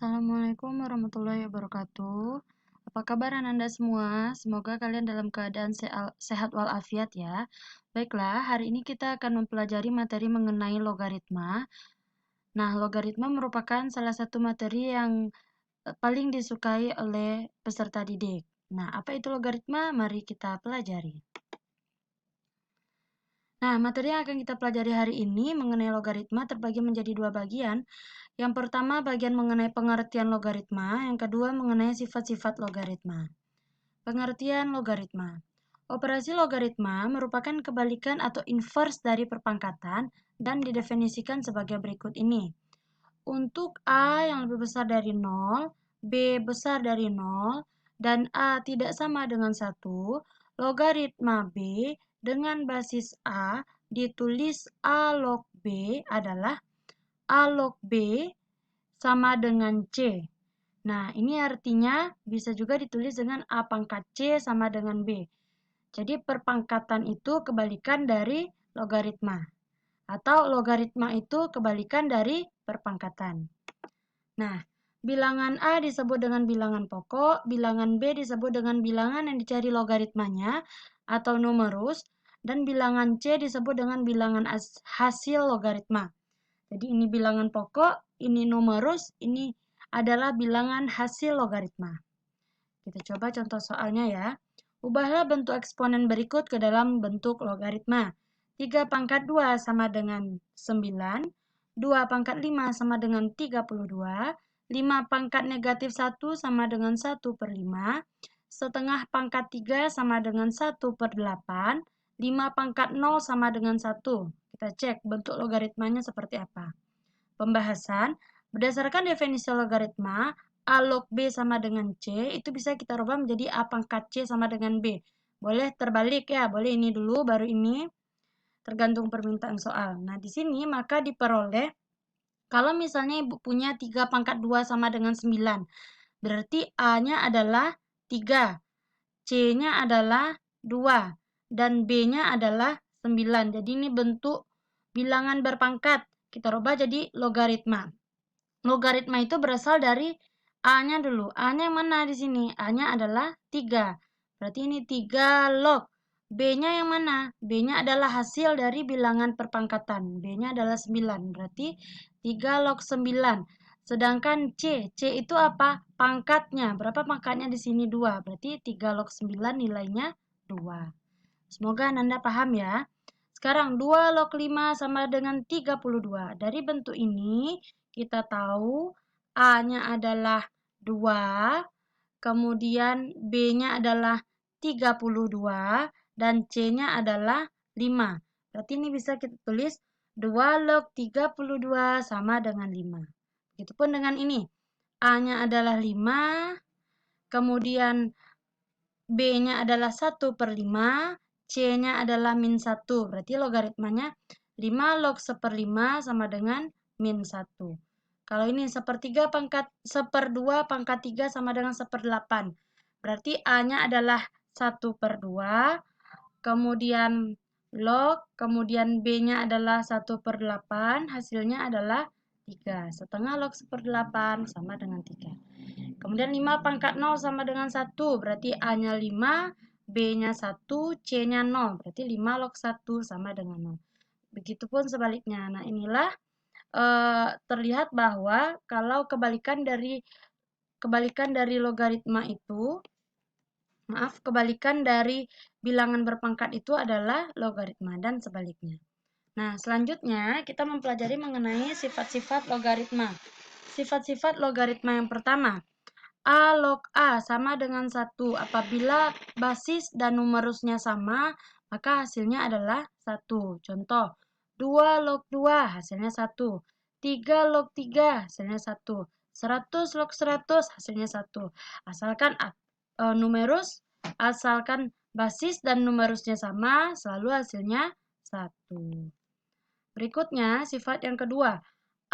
Assalamualaikum warahmatullahi wabarakatuh. Apa kabar Anda semua? Semoga kalian dalam keadaan sehat walafiat ya. Baiklah, hari ini kita akan mempelajari materi mengenai logaritma. Nah, logaritma merupakan salah satu materi yang paling disukai oleh peserta didik. Nah, apa itu logaritma? Mari kita pelajari. Nah, materi yang akan kita pelajari hari ini mengenai logaritma terbagi menjadi dua bagian. Yang pertama, bagian mengenai pengertian logaritma. Yang kedua, mengenai sifat-sifat logaritma. Pengertian logaritma. Operasi logaritma merupakan kebalikan atau inverse dari perpangkatan dan didefinisikan sebagai berikut ini. Untuk A yang lebih besar dari 0, B besar dari 0, dan A tidak sama dengan 1, logaritma B dengan basis A ditulis A log B adalah A log B sama dengan C. Nah, ini artinya bisa juga ditulis dengan A pangkat C sama dengan B. Jadi perpangkatan itu kebalikan dari logaritma. Atau logaritma itu kebalikan dari perpangkatan. Nah, bilangan A disebut dengan bilangan pokok, bilangan B disebut dengan bilangan yang dicari logaritmanya atau numerus, dan bilangan C disebut dengan bilangan hasil logaritma. Jadi ini bilangan pokok, ini numerus, ini adalah bilangan hasil logaritma. Kita coba contoh soalnya ya. Ubahlah bentuk eksponen berikut ke dalam bentuk logaritma. 3 pangkat 2 sama dengan 9, 2 pangkat 5 sama dengan 32, 5 pangkat negatif 1 sama dengan 1 per 5, setengah pangkat 3 sama dengan 1 per 8, 5 pangkat 0 sama dengan 1. Kita cek bentuk logaritmanya seperti apa. Pembahasan, berdasarkan definisi logaritma, A log B sama dengan C, itu bisa kita rubah menjadi A pangkat C sama dengan B. Boleh terbalik ya, boleh ini dulu, baru ini, tergantung permintaan soal. Nah, di sini maka diperoleh, kalau misalnya Ibu punya 3 pangkat 2 sama dengan 9, berarti A-nya adalah 3, C-nya adalah 2, dan B-nya adalah 9. Jadi ini bentuk bilangan berpangkat. Kita rubah jadi logaritma. Logaritma itu berasal dari A-nya dulu. A-nya yang mana di sini? A-nya adalah 3. Berarti ini 3 log. B-nya yang mana? B-nya adalah hasil dari bilangan perpangkatan. B-nya adalah 9. Berarti 3 log 9. Sedangkan C. C itu apa? Pangkatnya. Berapa pangkatnya di sini? 2. Berarti 3 log 9 nilainya 2. Semoga Anda paham ya. Sekarang 2 log 5 sama dengan 32. Dari bentuk ini kita tahu A-nya adalah 2, kemudian B-nya adalah 32, dan C-nya adalah 5. Berarti ini bisa kita tulis 2 log 32 sama dengan 5. Begitupun dengan ini. A-nya adalah 5, kemudian B-nya adalah 1 per 5, C-nya adalah min 1. Berarti logaritmanya 5 log 1/5 sama dengan min 1. Kalau ini 1/3 pangkat 1/2 pangkat 3 sama dengan 1/8. Berarti A-nya adalah 1 per 2, kemudian log, kemudian B-nya adalah 1 per 8, hasilnya adalah 3. Setengah log 1/8 sama dengan 3. Kemudian 5 pangkat 0 sama dengan 1, berarti A-nya 5, B-nya 1, C-nya 0, berarti 5 log 1 sama dengan 0. Begitupun sebaliknya. Nah, inilah terlihat bahwa kalau kebalikan dari logaritma itu, kebalikan dari bilangan berpangkat itu adalah logaritma dan sebaliknya. Nah, selanjutnya kita mempelajari mengenai sifat-sifat logaritma. Sifat-sifat logaritma yang pertama, A log A sama dengan 1. Apabila basis dan numerusnya sama, maka hasilnya adalah 1. Contoh, 2 log 2 hasilnya 1. 3 log 3 hasilnya 1. 100 log 100 hasilnya 1. Asalkan basis dan numerusnya sama, selalu hasilnya 1. Berikutnya, sifat yang kedua,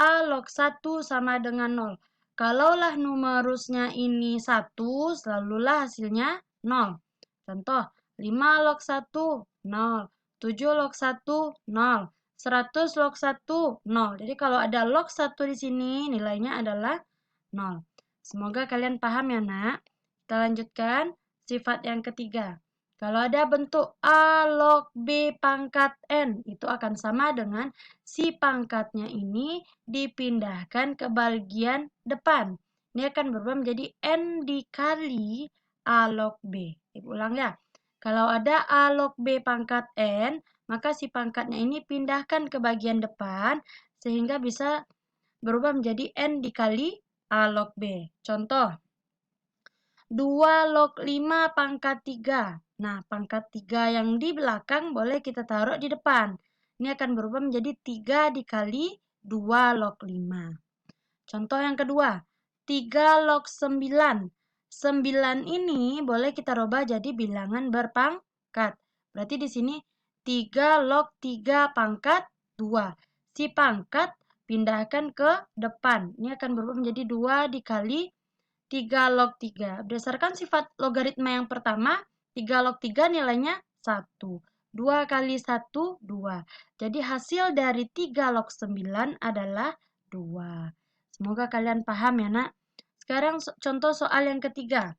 A log 1 sama dengan 0. Kalaulah numerusnya ini 1, selalulah hasilnya 0. Contoh, 5 log 1, 0. 7 log 1, 0. 100 log 1, 0. Jadi kalau ada log 1 di sini, nilainya adalah 0. Semoga kalian paham ya, nak. Kita lanjutkan sifat yang ketiga. Kalau ada bentuk A log B pangkat N, itu akan sama dengan si pangkatnya ini dipindahkan ke bagian depan. Ini akan berubah menjadi N dikali A log B. Ibu ulang ya. Kalau ada A log B pangkat N, maka si pangkatnya ini pindahkan ke bagian depan, sehingga bisa berubah menjadi N dikali A log B. Contoh, 2 log 5 pangkat 3. Nah, pangkat 3 yang di belakang boleh kita taruh di depan. Ini akan berubah menjadi 3 dikali 2 log 5. Contoh yang kedua, 3 log 9. 9 ini boleh kita rubah jadi bilangan berpangkat. Berarti di sini 3 log 3 pangkat 2. Si pangkat pindahkan ke depan. Ini akan berubah menjadi 2 dikali 3 log 3. Berdasarkan sifat logaritma yang pertama, 3 log 3 nilainya 1. 2 kali 1, 2. Jadi hasil dari 3 log 9 adalah 2. Semoga kalian paham ya, nak. Sekarang contoh soal yang ketiga.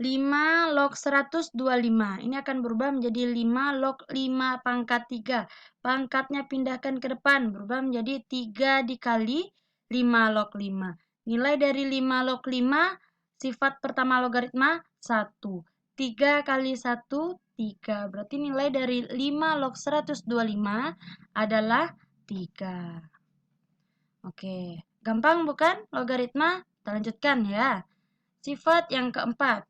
5 log 125. Ini akan berubah menjadi 5 log 5 pangkat 3. Pangkatnya pindahkan ke depan, berubah menjadi 3 dikali 5 log 5. Nilai dari 5 log 5, sifat pertama logaritma 1. 3 kali 1, 3. Berarti nilai dari 5 log 125 adalah 3. Oke, gampang bukan logaritma? Kita lanjutkan ya. Sifat yang keempat.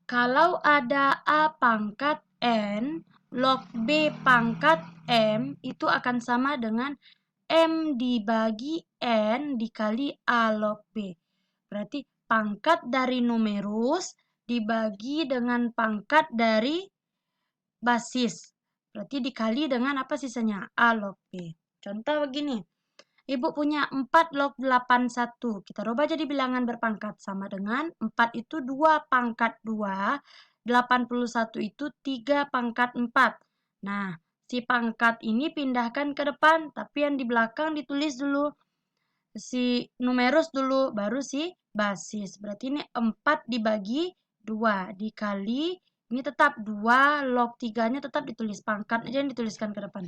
Kalau ada A pangkat N, log B pangkat M itu akan sama dengan M dibagi N dikali A log B. Berarti pangkat dari numerus dibagi dengan pangkat dari basis. Berarti dikali dengan apa sisanya? A log B. Contoh begini. Ibu punya 4 log 81. Kita rubah jadi bilangan berpangkat. Sama dengan 4 itu 2 pangkat 2. 81 itu 3 pangkat 4. Nah, si pangkat ini pindahkan ke depan. Tapi yang di belakang ditulis dulu. Si numerus dulu. Baru si basis. Berarti ini 4 dibagi 2. Dikali. Ini tetap 2 log 3-nya tetap ditulis. Pangkat aja yang dituliskan ke depan.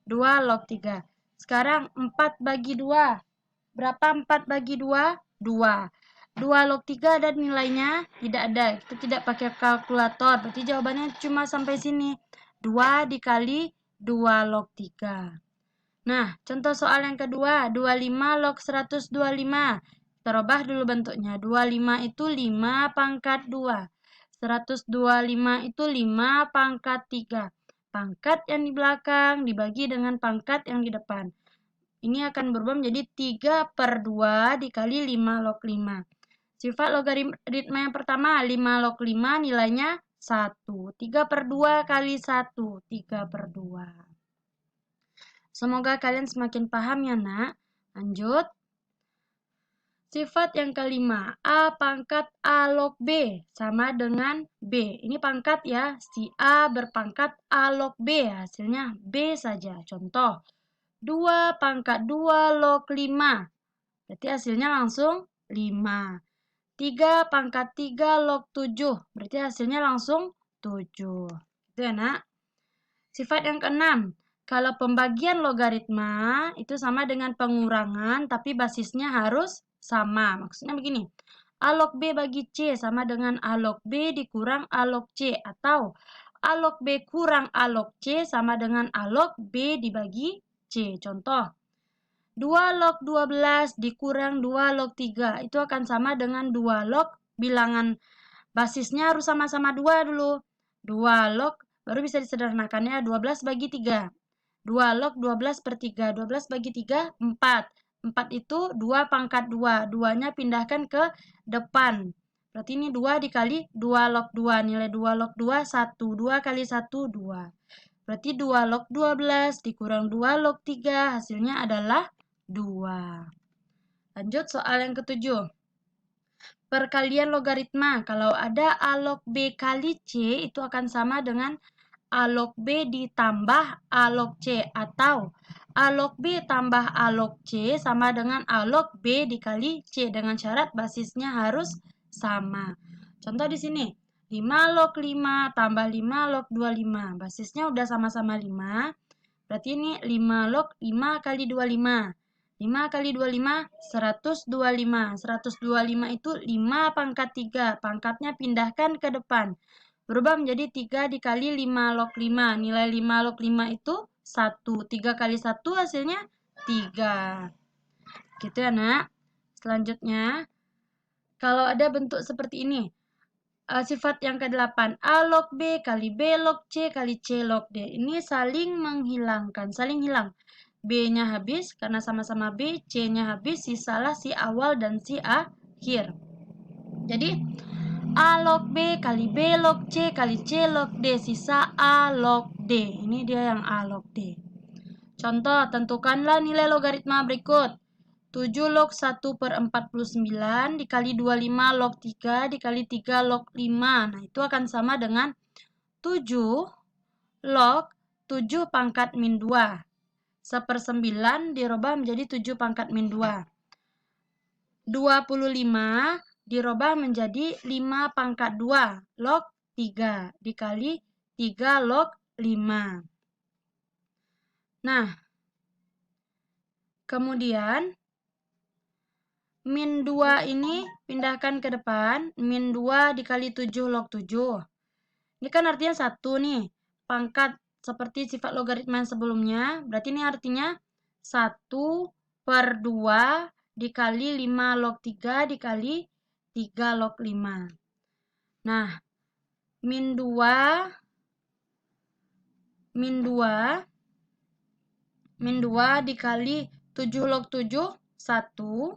2 log 3. Sekarang 4 bagi 2. Berapa 4 bagi 2? 2. 2 log 3 ada nilainya? Tidak ada. Kita tidak pakai kalkulator. Berarti jawabannya cuma sampai sini. 2 dikali 2 log 3. Nah, contoh soal yang kedua. 25 log 125. Kita rubah dulu bentuknya. 25 itu 5 pangkat 2. 125 itu 5 pangkat 3. Pangkat yang di belakang dibagi dengan pangkat yang di depan. Ini akan berubah menjadi 3/2 dikali 5 log 5. Sifat logaritma yang pertama, 5 log 5 nilainya 1. 3/2 kali 1, 3/2. Semoga kalian semakin paham ya, nak. Lanjut. Sifat yang kelima, A pangkat A log B sama dengan B. Ini pangkat ya, si A berpangkat A log B, hasilnya B saja. Contoh, 2 pangkat 2 log 5, berarti hasilnya langsung 5. 3 pangkat 3 log 7, berarti hasilnya langsung 7. Itu ya, nak. Sifat yang keenam, kalau pembagian logaritma itu sama dengan pengurangan, tapi basisnya harus sama. Maksudnya begini, A log B bagi C sama dengan A log B dikurang A log C. Atau A log B kurang A log C sama dengan A log B dibagi C. Contoh, 2 log 12 dikurang 2 log 3. Itu akan sama dengan 2 log, bilangan basisnya harus sama-sama 2 dulu. 2 log, baru bisa disederhanakannya 12 bagi 3. 2 log 12/3. 12 bagi 3, 4. 4 itu 2 pangkat 2. 2-nya pindahkan ke depan. Berarti ini 2 dikali 2 log 2. Nilai 2 log 2, 1. 2 kali 1, 2. Berarti 2 log 12 dikurang 2 log 3. Hasilnya adalah 2. Lanjut soal yang ketujuh. Perkalian logaritma. Kalau ada A log B kali C, itu akan sama dengan A log B ditambah A log C. Atau A log B tambah A log C sama dengan A log B dikali C dengan syarat basisnya harus sama. Contoh di sini, 5 log 5 tambah 5 log 25. Basisnya udah sama-sama 5. Berarti ini 5 log 5 kali 25. 5 kali 25, 125. 125 itu 5 pangkat 3. Pangkatnya pindahkan ke depan. Berubah menjadi 3 dikali 5 log 5. Nilai 5 log 5 itu 1. 3 kali 1 hasilnya 3. Gitu ya, Nak. Selanjutnya, kalau ada bentuk seperti ini, sifat yang ke-8, A log B kali B log C kali C log D. Ini saling menghilangkan, saling hilang. B-nya habis karena sama-sama B, C-nya habis, sisalah si awal dan si akhir. Jadi, A log B kali B log C kali C log D, sisa A log D. Ini dia yang A log D. Contoh, tentukanlah nilai logaritma berikut. 7 log 1 per 49 dikali 25 log 3 dikali 3 log 5. Nah, itu akan sama dengan 7 log 7 pangkat min 2. 1/9 dirubah menjadi 7 pangkat min 2. 25 dirubah menjadi 5 pangkat 2 log 3 dikali 3 log 5. Nah, kemudian min 2 ini pindahkan ke depan. Min 2 dikali 7 log 7. Ini kan artinya 1 nih. Pangkat seperti sifat logaritma yang sebelumnya. Berarti ini artinya 1/2 dikali 5 log 3 dikali 3 log 5. Nah, min 2 dikali 7 log 7, 1.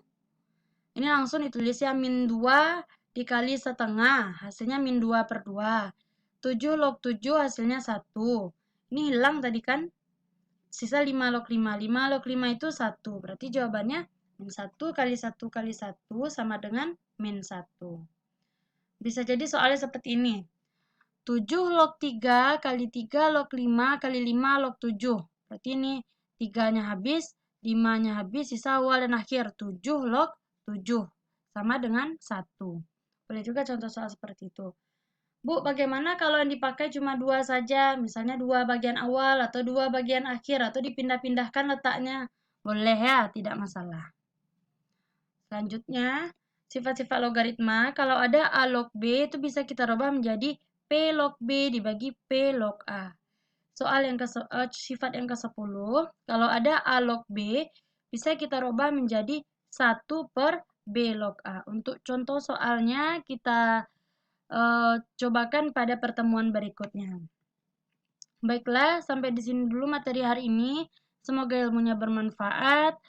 Ini langsung ditulis ya, min 2 dikali setengah, hasilnya min 2/2. 7 log 7 hasilnya 1. Ini hilang tadi kan, sisa 5 log 5. 5 log 5 itu 1. Berarti jawabannya min 1 kali 1 kali 1 sama dengan min 1. Bisa jadi soalnya seperti ini. 7 log 3 kali 3 log 5 kali 5 log 7. Berarti ini 3-nya habis, 5-nya habis, sisa awal dan akhir. 7 log 7 sama dengan 1. Boleh juga contoh soal seperti itu. Bu, bagaimana kalau yang dipakai cuma 2 saja? Misalnya 2 bagian awal atau 2 bagian akhir atau dipindah-pindahkan letaknya. Boleh ya, tidak masalah. Selanjutnya, sifat-sifat logaritma. Kalau ada A log B itu bisa kita rubah menjadi P log B dibagi P log A. Soal yang sifat yang ke-10, kalau ada A log B, bisa kita rubah menjadi 1 per B log A. Untuk contoh soalnya kita cobakan pada pertemuan berikutnya. Baiklah, sampai di sini dulu materi hari ini. Semoga ilmunya bermanfaat.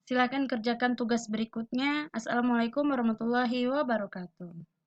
Silakan kerjakan tugas berikutnya. Assalamualaikum warahmatullahi wabarakatuh.